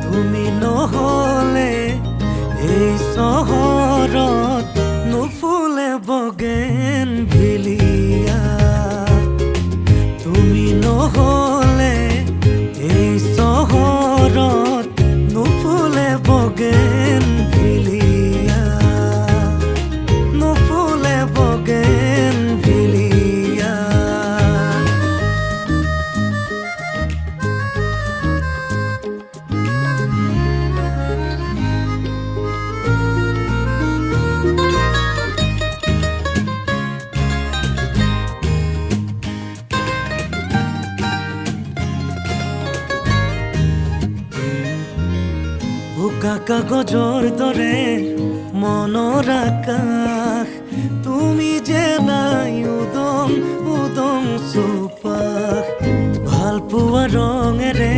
তুমি নহলে এই চহৰত নুফুলে বগেন ভিলিয়া। তুমি নহলে এই চহৰত নুফুলে বগেন ভিলিয়া, নুফুলে বগেন ভিলিয়া। বোকা কাগজৰ দৰে মনৰ আকাশ, তুমি যে নাই উদং উদং চৌপাশ। ভাল পোৱা ৰঙেৰে